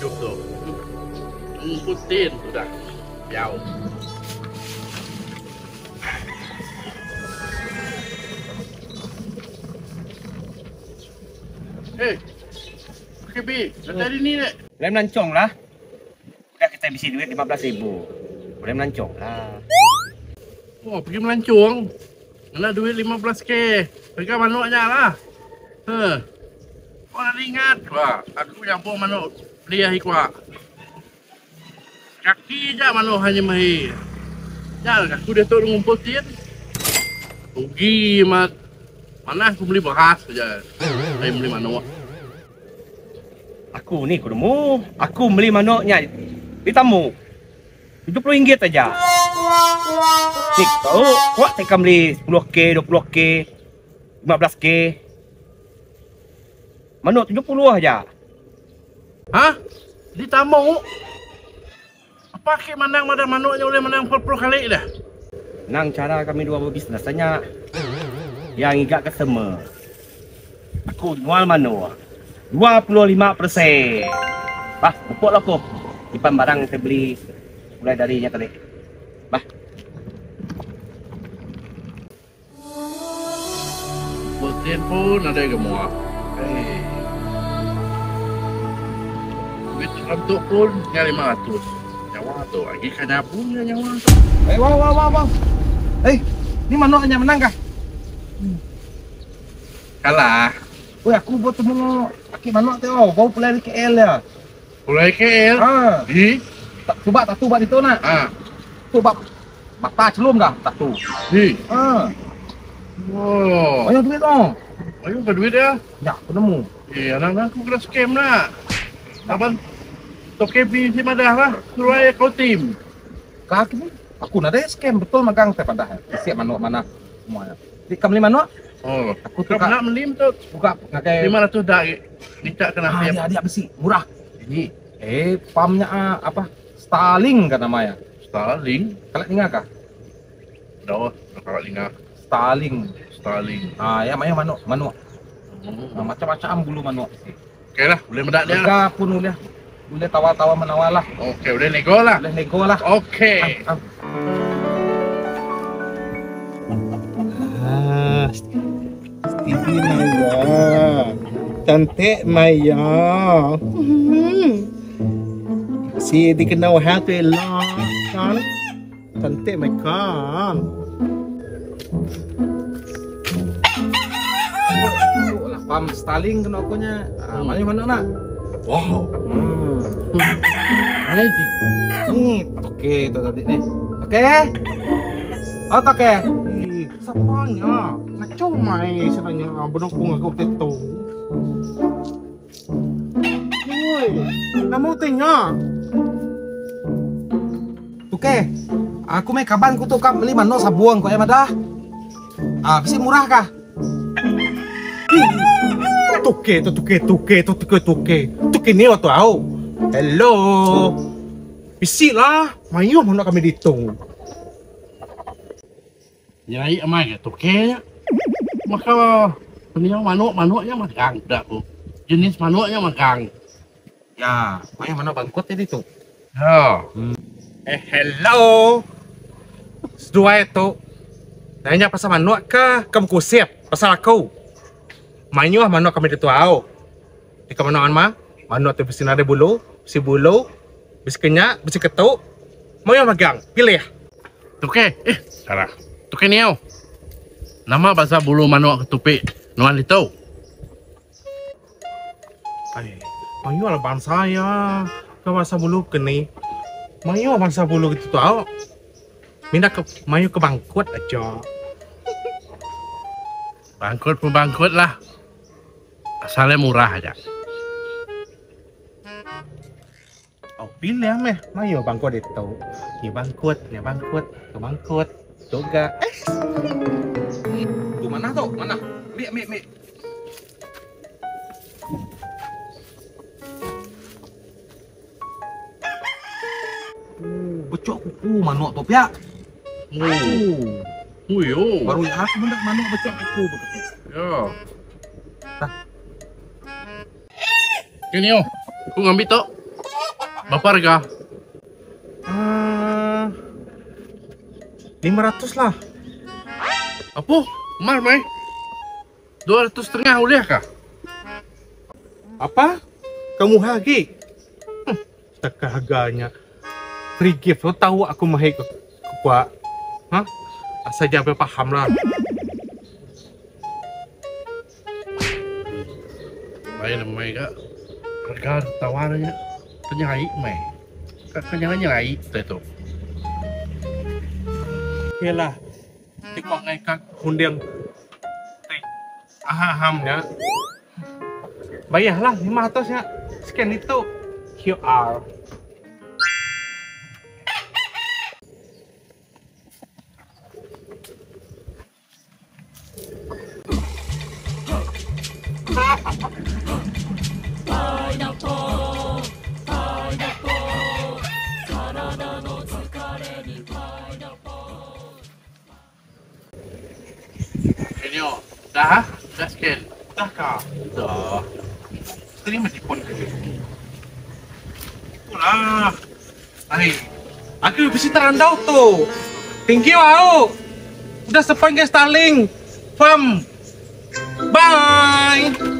hidup tu. Ngumputin sudah. Jauh. Okey Bi, dari ni dek. Boleh melancong lah. Dah kita habisi duit 15,000. Boleh melancong lah. Oh, pergi melancong. Nak duit 15k. Pegang manuknya lah. Kau nak ingat, wah, aku yang pun manuk beli ahi kuat. Kaki je manuk hanya mahir. Jangan aku dia tu ngumputin. Rugi mat. Mana aku beli beras saja. Saya beli manuk. Aku ni kudumu. Aku beli manuknya di tamu. RM70 aja. Nik, kau kuat saya beli 10k, 20k, 15k. Manuk 70 aja. Hah? Di tamu? Apa ke menang manuknya boleh menang 40 kali dah? Nang cara kami dua berbisnes tanya. Yang ingat customer. Aku jual manuk 25%. Bah, pupuk lah aku. Ipan barang saya beli mulai darinya tadi. Bah. Buatin pun ada gemuk. Duit untuk pun tinggal 500. Nyawa tu lagi kan nabung ya nyawa tu. Wah. Ni manuknya menang kah? Kalah. Woi, aku buat temu pakai manuk tu. Baru pulang dari KL ya. Pulang KL? Ha. Di? Cuba tak tu buat itu nak. Ha. Tu bata celum dah tak tu. Di? Ha. Oh. Banyak duit tu. Banyak ke duit dia? Ya, aku nemu. Anak-anak aku kena scam nak. Abang Tokepi si Madah lah. Suruh ayah kau tim. Kaki ni. Aku nak ada scam betul magang saya pada. Siap manuk mana semuanya. Di kamu beli manuk? Oh, aku kau nak melim tu. Buka ngakai 500 dah. Dicak kena siap. Dia besi murah. Ini pumpnya apa? Starling kan namanya. Starling? Kalau dengar kah? Dah, kalau dengar. Starling. Ya manuk. Macam-macam bulu manuk. Okey lah, boleh medak dia. Harga pun boleh tawar-tawar menawar lah. Okey, boleh nego lah. Boleh nego lah. Okey. Stevie Maya, cantik Maya. Si dikenal how to elok kan? Cantik mereka. Lah pam Starling kena akunya. Mana nak? Wow. Ni, okey tu tadi ni. Okey. Oh, okey. Sapanya? Nak comai sebenarnya benokong aku teto. Oi, kamu tengok. Okey. Aku mai kaban ku tukar beli manuk sabuang kau ya madah. Bisi murah kah? Tuke ni waktu au. Hello. Bisi lah. Mayu mana kami ditung. Nyai amai ke toke maka penyau manuk-manuknya magang dak tu. Jenis manuknya magang. Ya, mayu mana bangkut tadi tu. Ya. Hello. Sedua itu. Nanya pasal manuk ke? Kamu kusip pasal aku. Mayu manuk kami dituau. Di kemana mah? Manuk tu bisi nade bulu, bisi kenyak, bisi ketuk. Mayu magang, pilih. Toke, salah. Toke ni au. Nama bahasa bulu manuk ketupik nuan itu. Mayu lah bangsa ya. Kau bahasa bulu keni. Mayu bangsa bulu gitu tau. Minta ke Mayu ke bangkut aja. Bangkut pun bangkut lah. Asalnya murah aja. Oh pilih meh. Mayu bangkut itu. Ni bangkut, ke bangkut. Juga. Tu mana tu? Mana? Mi. Becok kuku manuk tu pia. Yo. Baru ya aku mendak manuk becok kuku begitu. Ya. Kini yo. Aku ngambil tu. Berapa harga? 500 lah. Apa? Mahal, Mai. 200 setengah boleh kah? Apa? Kamu lagi? Takkan harganya. Free gift. Lo tahu aku mahir ke kuat? Hah? Asal jangan faham lah. Baik lah, Mai kak. Harga tawarannya ternyai, Mai. Kak nyai itu. Yalah. Tengok ngai kak hundiang. Ahamnya. Bayarlah 500 ya. Scan itu QR. Ini oh, dah? Dah scan? Dah kak. Dah. Terima telefon ke dia. Itulah. Hai. Aku bisa terandau tu. Thank you au. Udah sepanjang Starlink. Fam. Bye.